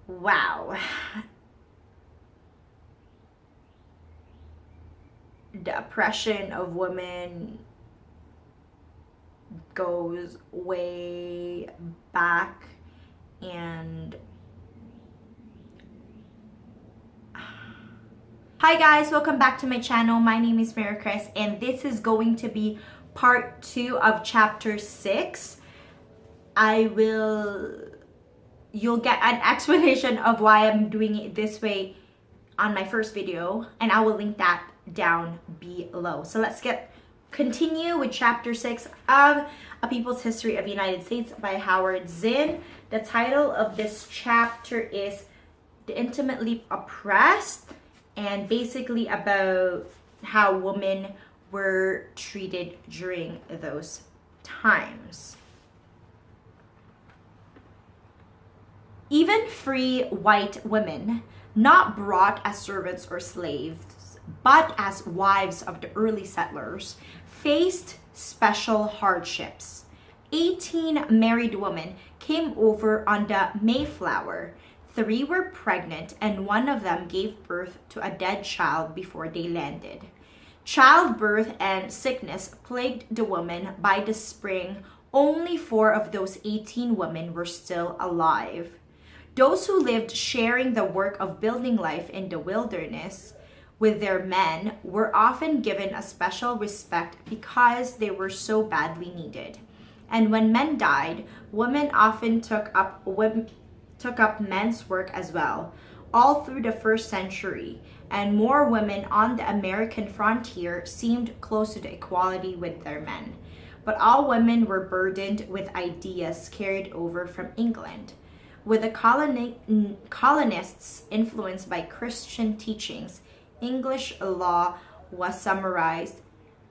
Wow. The oppression of women goes way back, and hi guys, welcome back to my channel. My name is Mary Chris, and this is going to be part 2 of chapter 6. You'll get an explanation of why I'm doing it this way on my first video, and I will link that down below. So let's continue with chapter 6 of A People's History of the United States by Howard Zinn. The title of this chapter is The Intimately Oppressed, and basically about how women were treated during those times. Even free white women, not brought as servants or slaves, but as wives of the early settlers, faced special hardships. 18 married women came over on the Mayflower. 3 were pregnant, and one of them gave birth to a dead child before they landed. Childbirth and sickness plagued the women. By the spring, only 4 of those 18 women were still alive. Those who lived sharing the work of building life in the wilderness with their men were often given a special respect because they were so badly needed. And when men died, women often took up men's work as well, all through the first century, and more women on the American frontier seemed close to the equality with their men. But all women were burdened with ideas carried over from England. With the colonists influenced by Christian teachings, English law was summarized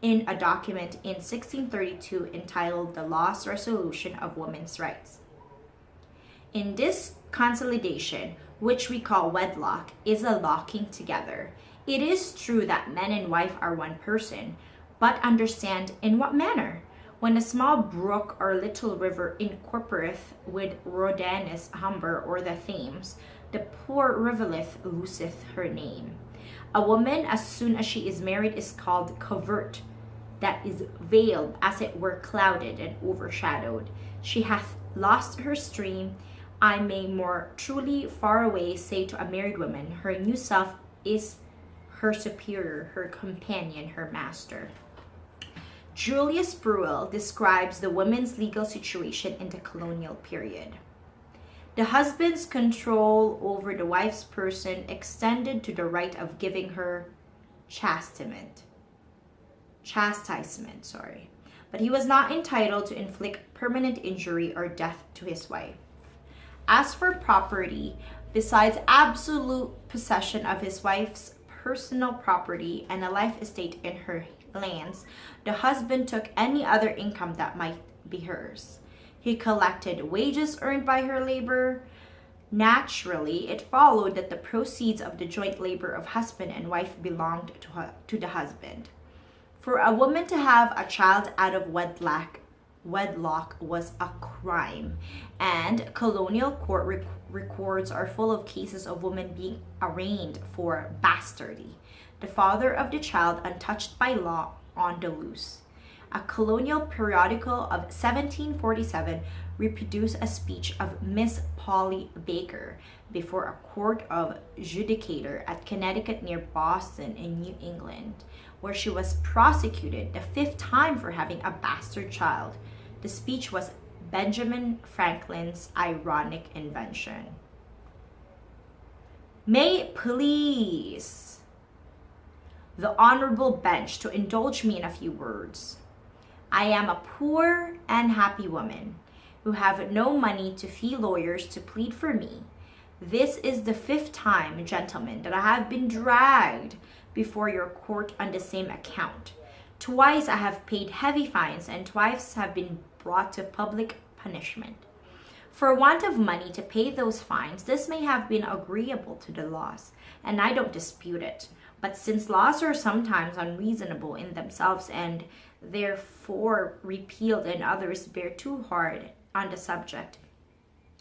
in a document in 1632 entitled The Law's Resolution of Women's Rights. In this consolidation, which we call wedlock, is a locking together. It is true that man and wife are one person, but understand in what manner? When a small brook or little river incorporeth with Rhodanus Humber or the Thames, the poor rivulet loseth her name. A woman, as soon as she is married, is called covert, that is veiled, as it were clouded and overshadowed. She hath lost her stream. I may more truly far away say to a married woman, her new self is her superior, her companion, her master. Julius Bruel describes the women's legal situation in the colonial period. The husband's control over the wife's person extended to the right of giving her chastisement, but he was not entitled to inflict permanent injury or death to his wife. As for property, besides absolute possession of his wife's personal property and a life estate in her lands, the husband took any other income that might be hers. He collected wages earned by her labor. Naturally, it followed that the proceeds of the joint labor of husband and wife belonged to the husband. For a woman to have a child out of wedlock was a crime, and colonial court records are full of cases of women being arraigned for bastardy, the father of the child untouched by law on the loose. A colonial periodical of 1747 reproduced a speech of Miss Polly Baker before a court of judicature at Connecticut near Boston in New England, where she was prosecuted the 5th time for having a bastard child. The speech was Benjamin Franklin's ironic invention. May it please the honorable bench to indulge me in a few words. I am a poor and happy woman who have no money to fee lawyers to plead for me. This is the 5th time, gentlemen, that I have been dragged before your court on the same account. Twice I have paid heavy fines, and twice have been brought to public punishment. For want of money to pay those fines, this may have been agreeable to the laws, and I don't dispute it. But since laws are sometimes unreasonable in themselves and therefore repealed, and others bear too hard on the subject,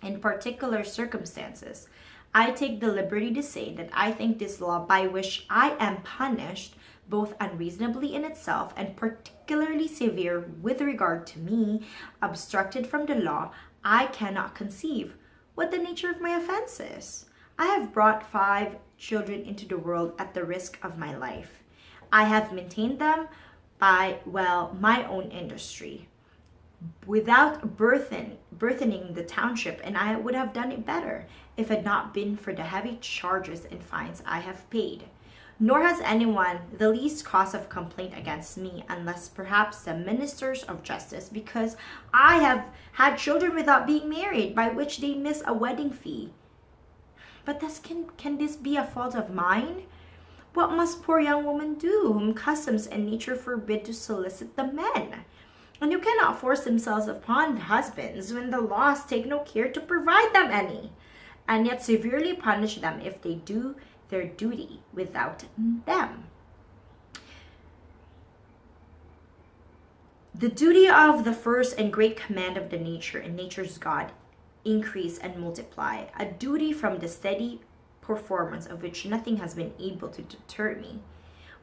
in particular circumstances, I take the liberty to say that I think this law by which I am punished, both unreasonably in itself and particularly severe with regard to me, obstructed from the law, I cannot conceive what the nature of my offense is. I have brought 5 children into the world at the risk of my life. I have maintained them by, well, my own industry, without burthening the township, and I would have done it better if it had not been for the heavy charges and fines I have paid. Nor has anyone the least cause of complaint against me, unless perhaps the ministers of justice, because I have had children without being married, by which they miss a wedding fee. But can this be a fault of mine? What must poor young women do, whom customs and nature forbid to solicit the men, and who cannot force themselves upon husbands when the laws take no care to provide them any, and yet severely punish them if they do their duty without them? The duty of the first and great command of the nature and nature's God, increase and multiply, a duty from the steady performance of which nothing has been able to deter me.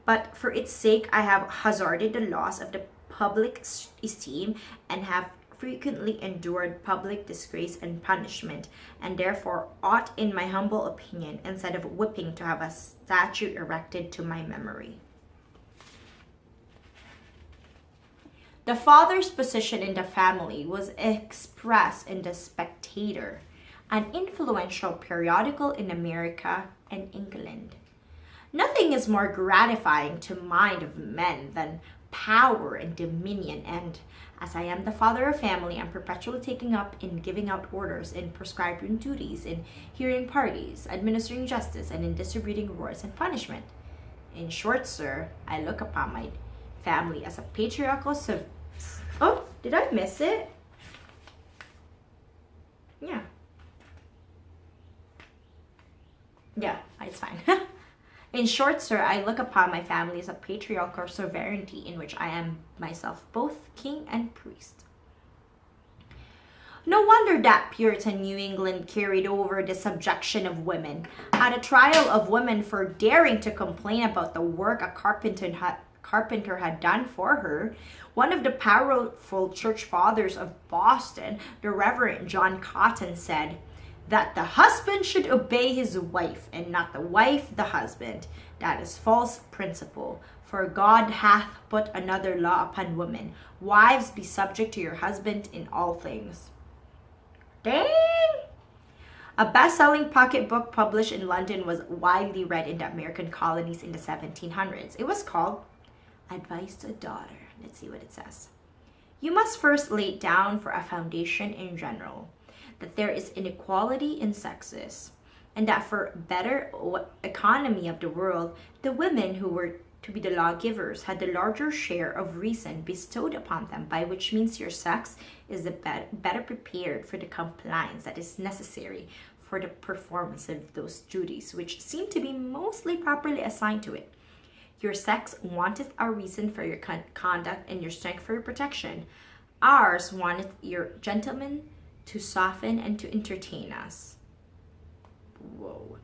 But for its sake I have hazarded the loss of the public esteem, and have frequently endured public disgrace and punishment, and therefore ought, in my humble opinion, instead of whipping, to have a statue erected to my memory. The father's position in the family was expressed in the Spectator, an influential periodical in America and England. Nothing is more gratifying to mind of men than power and dominion, and as I am the father of family, I'm perpetually taken up in giving out orders, in prescribing duties, in hearing parties, administering justice, and in distributing rewards and punishment. In short, sir, I look upon my family as a patriarchal Oh, did I miss it? Yeah, it's fine. In short, sir, I look upon my family as a patriarchal sovereignty in which I am myself both king and priest. No wonder that Puritan New England carried over the subjection of women, had a trial of women for daring to complain about the work a carpenter had done for her. One of the powerful church fathers of Boston, the Reverend John Cotton, said that the husband should obey his wife, and not the wife the husband. That is false principle, for God hath put another law upon women. Wives, be subject to your husband in all things. Dang! A best-selling pocketbook published in London was widely read in the American colonies in the 1700s. It was called Advice to a Daughter. Let's see what it says. You must first lay it down for a foundation in general that there is inequality in sexes, and that for better economy of the world, the women who were to be the lawgivers had the larger share of reason bestowed upon them, by which means your sex is the better prepared for the compliance that is necessary for the performance of those duties which seem to be mostly properly assigned to it. Your sex wanteth a reason for your conduct, and your strength for your protection. Ours wanteth your gentlemen to soften and to entertain us. Whoa.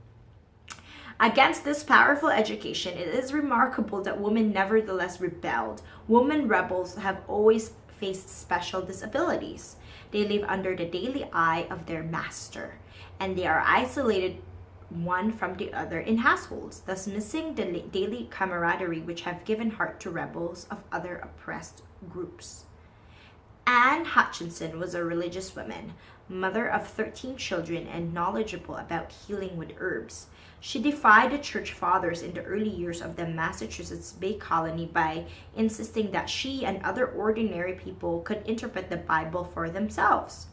Against this powerful education, it is remarkable that women nevertheless rebelled. Women rebels have always faced special disabilities. They live under the daily eye of their master, and they are isolated one from the other in households, thus missing the daily camaraderie which have given heart to rebels of other oppressed groups. Anne Hutchinson was a religious woman, mother of 13 children, and knowledgeable about healing with herbs. She defied the church fathers in the early years of the Massachusetts Bay Colony by insisting that she and other ordinary people could interpret the Bible for themselves.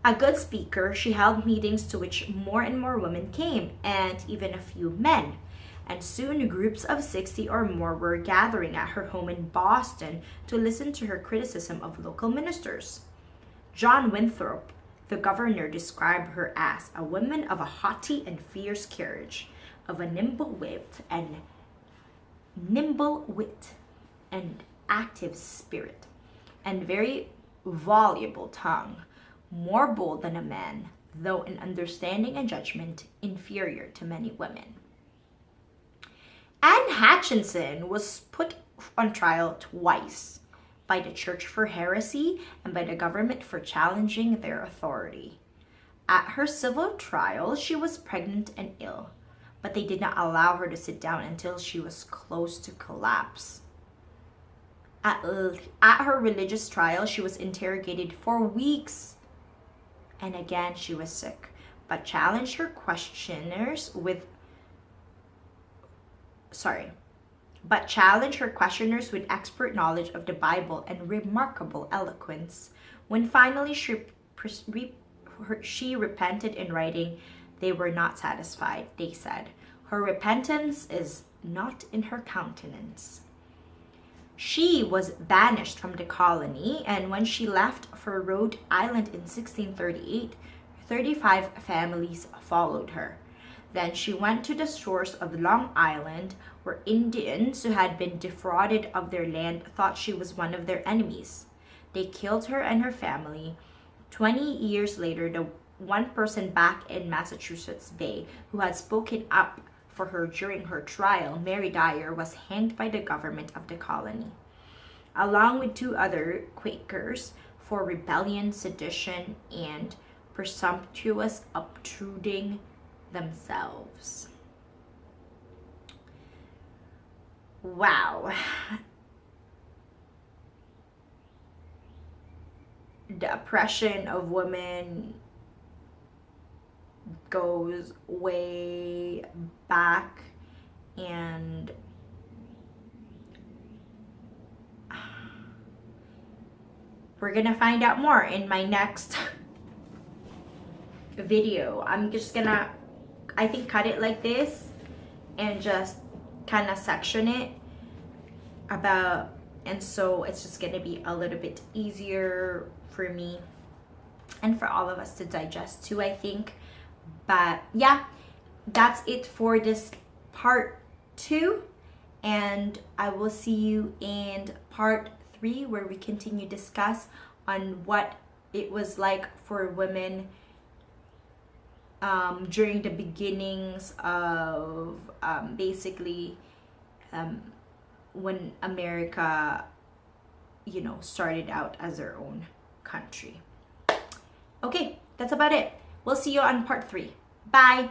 A good speaker, she held meetings to which more and more women came, and even a few men. And soon groups of 60 or more were gathering at her home in Boston to listen to her criticism of local ministers. John Winthrop, the governor, described her as a woman of a haughty and fierce carriage, of a nimble wit and active spirit, and very voluble tongue, more bold than a man, though in understanding and judgment inferior to many women. Anne Hutchinson was put on trial twice, by the church for heresy and by the government for challenging their authority. At her civil trial, she was pregnant and ill, but they did not allow her to sit down until she was close to collapse. At her religious trial, she was interrogated for weeks, and again she was sick, but challenged her questioners with expert knowledge of the Bible and remarkable eloquence. When finally she repented in writing, they were not satisfied. They said, "Her repentance is not in her countenance." She was banished from the colony, and when she left for Rhode Island in 1638, 35 families followed her. Then she went to the shores of Long Island, where Indians who had been defrauded of their land thought she was one of their enemies. They killed her and her family. 20 years later, the one person back in Massachusetts Bay who had spoken up for her during her trial, Mary Dyer, was hanged by the government of the colony, along with 2 other Quakers for rebellion, sedition, and presumptuous obtruding themselves. Wow. The oppression of women goes way back, and we're gonna find out more in my next video. I'm just gonna, I think, cut it like this and just kind of section it about, and so it's just gonna be a little bit easier for me and for all of us to digest too, I think. But yeah, that's it for this part 2, and I will see you in part 3, where we continue to discuss on what it was like for women during the beginnings of basically when America, started out as their own country. Okay, that's about it. We'll see you on part 3. Bye.